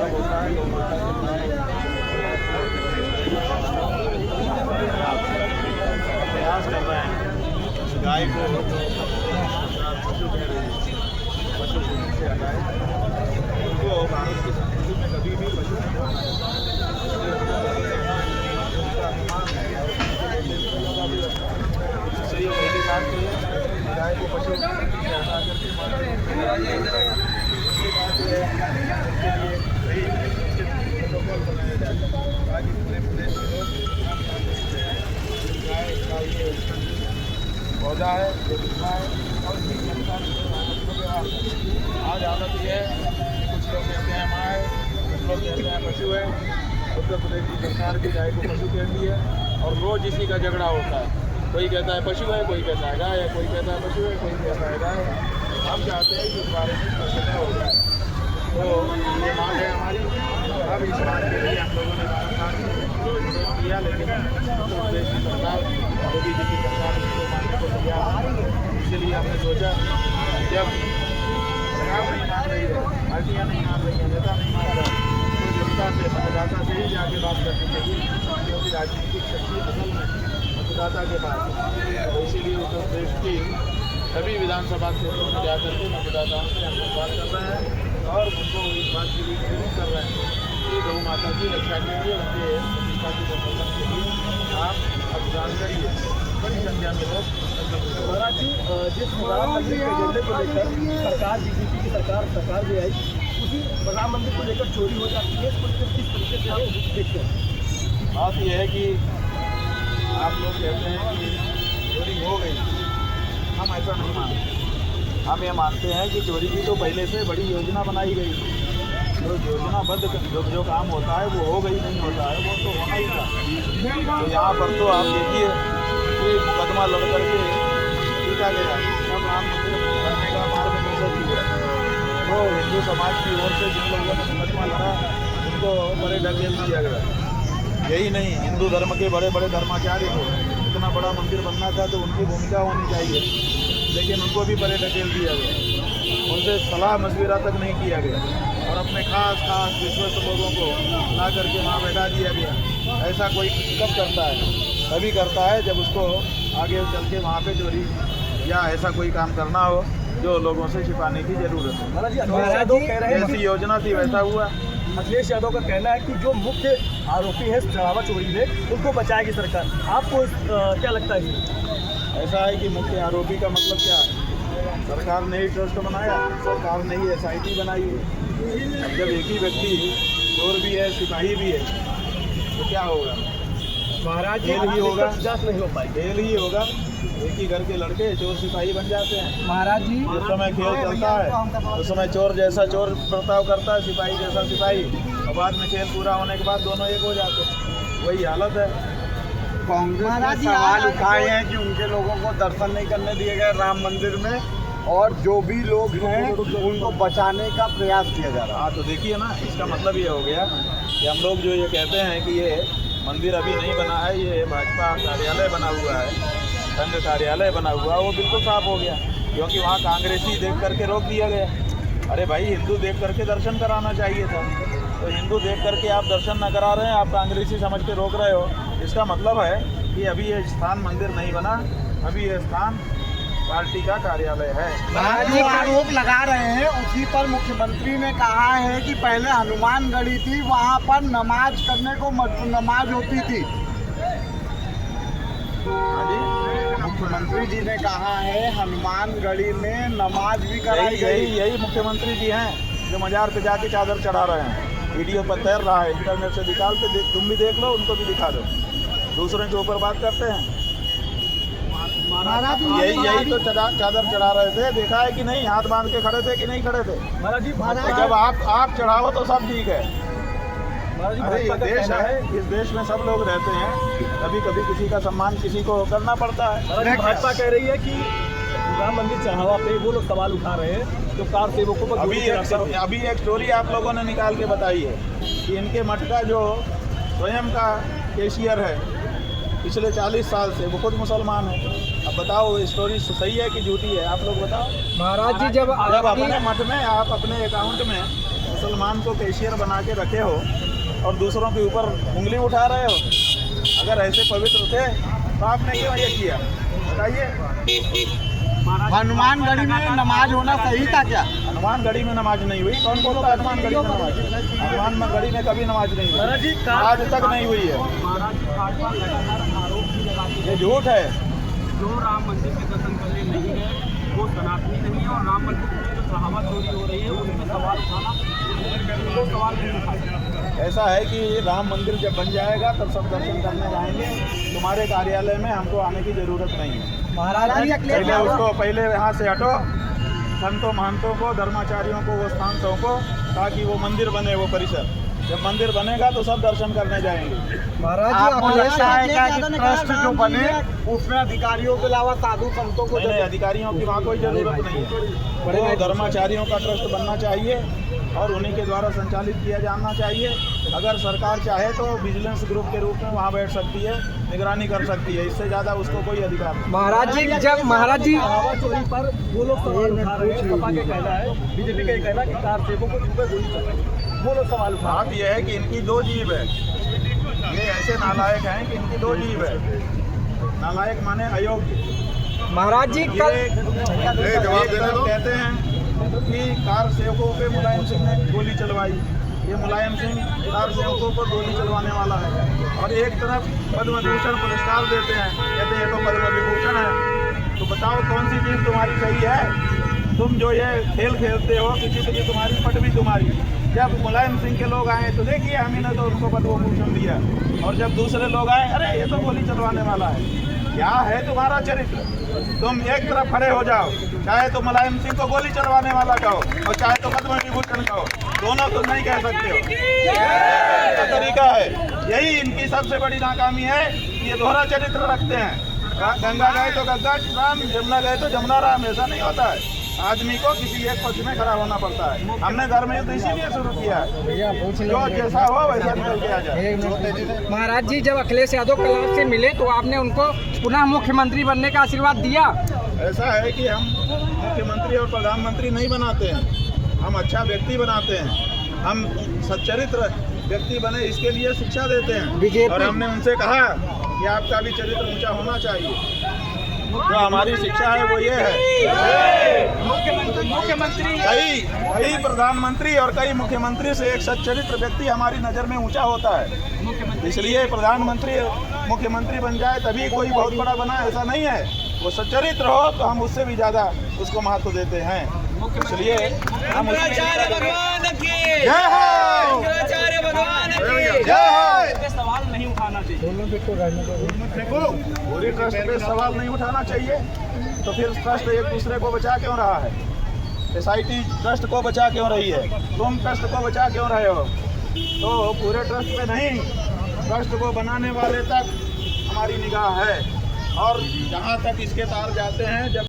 मतलब होता है गौ माता के प्रयास कर रहे हैं गाय को पशु कह रही है, पशु भूमि से हटाए उनको। भारत की संस्कृति में कभी भी पशु नहीं होना है, इसलिए पहली बात तो ये गाय को पशु से हटा करके उसके बाद जो है उसके लिए सही प्रोटोकॉल बनाया जाए ताकि पूरे प्रदेश के लोग गाय का ये पौधा है जो दिखा है और इसकी जनता आज हालत ये है कि कुछ लोग कहते हैं माँ है, कुछ लोग कहते हैं पशु है। उत्तर प्रदेश की सरकार भी गाय को पशु कहती है और रोज़ इसी का झगड़ा होता है। कोई कहता है पशु है, कोई कहता है गाय है, कोई कहता है पशु है, कोई कहता है गाय है। हम चाहते हैं कि इस बारे में चर्चा हो जाए। तो ये मांग है हमारी। अब इस बात के लिए हम लोगों ने विरोध किया, लेकिन उत्तर प्रदेश की सरकार योगी जी की सरकार इसको मानने को तैयार है। इसलिए हमने सोचा जब सरकार नहीं मान रही है, पार्टियाँ नहीं मान रही हैं, नेता नहीं मान रहा, तो जनता से मतदाता से ही जाके बात करनी चाहिए, क्योंकि राजनीतिक शक्ति असल में मतदाता के पास है। तो इसीलिए उत्तर प्रदेश की सभी विधानसभा क्षेत्रों में जाकर के मतदाताओं से हम बात कर रहे हैं और उनको इस बात के लिए प्रेरित कर रहे हैं कि गौ माता की रक्षा के लिए, उनके प्रतिष्ठा के संवर्धन के लिए आप अभियान करिए। बड़ी संख्या में लोग महाराज जी, जिस राम मंदिर के एजेंडे को लेकर सरकार बीजेपी की सरकार भी आई, उसी राम मंदिर को लेकर चोरी हो जाती है, इसको लेकर किस तरीके से आप देखते हैं? बात यह है कि आप लोग कहते हैं कि चोरी हो गई, हम ऐसा नहीं मानते। हम ये मानते हैं कि चोरी की तो पहले से बड़ी योजना बनाई गई, जो योजनाबद्ध जो काम होता है वो हो गई, नहीं होता है वो तो होना ही था। तो यहाँ पर तो आप देखिए कि मुकदमा लड़ करके जीता गया, सब राम मंदिर बनने का मार्ग प्रशस्त हुआ। तो हिंदू समाज की ओर से जिन लोगों ने मुकदमा लड़ा उनको बड़े ढकेल दिया गया। यही नहीं, हिंदू धर्म के बड़े बड़े धर्माचार्य को इतना बड़ा मंदिर बनना था तो उनकी भूमिका होनी चाहिए, लेकिन उनको भी बड़े ढकेल दिया गया, उनसे सलाह मशविरा तक नहीं किया गया और अपने खास विश्वस्त लोगों को ला करके वहाँ बैठा दिया गया। ऐसा कोई कब करता है? तभी करता है जब उसको आगे चल के वहाँ पे चोरी या ऐसा कोई काम करना हो जो लोगों से छिपाने की ज़रूरत है। जैसी योजना थी वैसा हुआ। अखिलेश यादव का कहना है कि जो मुख्य आरोपी है चढ़ावा चोरी में, उनको बचाएगी सरकार। आपको क्या लगता है? ऐसा है कि मुख्य आरोपी का मतलब क्या है? सरकार ने ही ट्रस्ट बनाया, सरकार ने ही SIT बनाई है। अब जब एक ही व्यक्ति चोर भी है, सिपाही भी है, तो क्या होगा? महाराज खेल ही होगा, नहीं हो पाएगी, खेल ही होगा। एक ही घर के लड़के चोर सिपाही बन जाते हैं। महाराज जी, जिस समय खेल चलता है उस समय चोर जैसा चोर बर्ताव करता है, सिपाही जैसा सिपाही, और बाद में खेल पूरा होने के बाद दोनों एक हो जाते हैं। वही हालत है। कांग्रेस ने सवाल उठाए हैं कि उनके लोगों को दर्शन नहीं करने दिए गए राम मंदिर में, और जो भी लोग हैं उनको बचाने का प्रयास किया जा रहा है। हाँ, तो देखिए ना, इसका मतलब ये हो गया कि हम लोग जो ये कहते हैं कि ये मंदिर अभी नहीं बना है, ये भाजपा कार्यालय बना हुआ है, संघ कार्यालय बना हुआ है, वो बिल्कुल साफ हो गया, क्योंकि वहाँ कांग्रेसी देख करके रोक दिया गया। अरे भाई, हिंदू देख करके दर्शन कराना चाहिए था, तो हिंदू देख करके आप दर्शन न करा रहे हैं, आप कांग्रेसी समझ के रोक रहे हो। इसका मतलब है कि अभी ये स्थान मंदिर नहीं बना, अभी ये स्थान पार्टी का कार्यालय है। जो आरोप लगा रहे हैं उसी पर मुख्यमंत्री ने कहा है कि पहले हनुमानगढ़ी थी, वहाँ पर नमाज करने को नमाज होती थी। मुख्यमंत्री जी ने कहा है हनुमानगढ़ी में नमाज भी कराई गई। यही मुख्यमंत्री जी हैं जो मजार पे जाके चादर चढ़ा रहे हैं, वीडियो पर तैर रहा है, इंटरनेट से निकाल के तुम भी देख लो, उनको भी दिखा दो, दूसरों के ऊपर बात करते हैं। यही तो चादर चढ़ा रहे थे, देखा है कि नहीं? हाथ बांध के खड़े थे कि नहीं खड़े थे? जब आप चढ़ाओ तो सब ठीक है। अरे ये देश है, इस देश में सब लोग रहते हैं, कभी कभी किसी का सम्मान किसी को करना पड़ता है। भाजपा कह रही है कि राम मंदिर चढ़ावा पे वो लोग सवाल उठा रहे हैं, जो कार सेवकों पर अभी एक स्टोरी आप लोगों ने निकाल के बताई है कि इनके मठ का जो स्वयं का कैशियर है पिछले 40 साल से, वो खुद मुसलमान है। अब बताओ स्टोरी सही है कि झूठी है? आप लोग बताओ। महाराज जी, जब अपने मठ में आप अपने अकाउंट में मुसलमान को कैशियर बना के रखे हो और दूसरों के ऊपर उंगली उठा रहे हो। अगर ऐसे पवित्र थे तो आपने क्यों ये किया, बताइए। हनुमानगढ़ी में नमाज होना सही था क्या? हनुमानगढ़ी में नमाज नहीं हुई। कौन बोलता है हनुमानगढ़ी में नमाज? हनुमानगढ़ी में कभी नमाज नहीं हुई, आज तक नहीं हुई है। ये झूठ है। जो राम मंदिर के दर्शन करने नहीं गए वो सनातनी नहीं है, और राम मंदिर की जो सहावा चोरी हो रही है उसमें सवाल उठाना, वो सवाल नहीं उठाना। ऐसा है कि राम मंदिर जब बन जाएगा तब सब दर्शन करने जाएंगे। तुम्हारे कार्यालय में हमको आने की जरूरत नहीं है। पहले यहाँ से हटो, संतों महंतों को, धर्माचार्यों को वो स्थान सौंपो ताकि वो मंदिर बने, वो परिसर। जब मंदिर बनेगा तो सब दर्शन करने जाएंगे। आपको लगता है क्या कि ट्रस्ट जो बने उसमें अधिकारियों के अलावा साधु संतों को? नहीं, अधिकारियों की वहाँ कोई जरूरत नहीं है। वो धर्माचार्यों का ट्रस्ट बनना चाहिए और उन्हीं के द्वारा संचालित किया जाना चाहिए। अगर सरकार चाहे तो विजिलेंस ग्रुप के रूप में वहाँ बैठ सकती है, निगरानी कर सकती है, इससे ज़्यादा उसको कोई अधिकार नहीं। महाराज जी, जब महाराज जी सहावा चोरी पर वो लोग सवाल उठा रहे हैं, सपा के कहना है, बीजेपी का कहना है कि कार सेवकों को इन पर गोली चल रही है, वो लोग सवाल उठा। बात यह है कि इनकी दो जीव है। ये ऐसे नालायक हैं कि इनकी दो जीव है। नालायक माने अयोग्य। महाराज जी कहते हैं कि कार सेवकों पे मुलायम सिंह ने गोली चलवाई। ये मुलायम सिंह कार सेवकों पर गोली चलवाने वाला है, और एक तरफ पद्म विभूषण पुरस्कार देते हैं, कहते हैं ये तो पद्म विभूषण है। तो बताओ कौन सी चीज़ तुम्हारी सही है? तुम जो ये खेल खेलते हो, किसी की तुम्हारी पट भी तुम्हारी। जब मुलायम सिंह के लोग आए तो देखिए हम ही ने तो उनको पद्म विभूषण दिया, और जब दूसरे लोग आए अरे ये तो गोली चलवाने वाला है। क्या है तुम्हारा चरित्र? तुम एक तरफ खड़े हो जाओ, चाहे तो मुलायम सिंह को गोली चलवाने वाला कहो और चाहे तो पद्म विभूषण कहो, दोनों तुम नहीं कह सकते हो। ये तरीका है, यही इनकी सबसे बड़ी नाकामी है। ये दोहरा चरित्र रखते हैं। गंगा गए तो गंगा राम, जमुना गए तो जमुना राम, ऐसा नहीं होता है। आदमी को किसी एक पक्ष में खड़ा होना पड़ता है। हमने धर्म युद्ध इसीलिए शुरू किया है, जो जैसा हो वैसा निकल के आ जाए। महाराज जी, जब अखिलेश यादव कल से मिले तो आपने उनको पुनः मुख्यमंत्री बनने का आशीर्वाद दिया। ऐसा है कि हम मुख्यमंत्री और प्रधानमंत्री नहीं बनाते हैं, हम अच्छा व्यक्ति बनाते हैं। हम सच्चरित्र व्यक्ति बने इसके लिए शिक्षा देते हैं, और हमने उनसे कहा कि आपका भी चरित्र ऊंचा होना चाहिए। जो हमारी शिक्षा है वो ये है, मुख्यमंत्री कई प्रधानमंत्री और कई मुख्यमंत्री से एक सच्चरित्र व्यक्ति हमारी नज़र में ऊंचा होता है। इसलिए प्रधानमंत्री मुख्यमंत्री बन जाए तभी कोई बहुत बड़ा बना, ऐसा नहीं है। वो सच्चरित्र हो तो हम उससे भी ज़्यादा उसको महत्व देते हैं। इसलिए हम सवाल नहीं उठाना चाहिए, पूरी ट्रस्ट पे सवाल नहीं उठाना चाहिए। तो फिर ट्रस्ट एक दूसरे को बचा क्यों रहा है? SIT ट्रस्ट को बचा क्यों रही है? तुम ट्रस्ट को बचा क्यों रहे हो? तो पूरे ट्रस्ट पे नहीं, ट्रस्ट को बनाने वाले तक हमारी निगाह है, और जहाँ तक इसके तार जाते हैं जब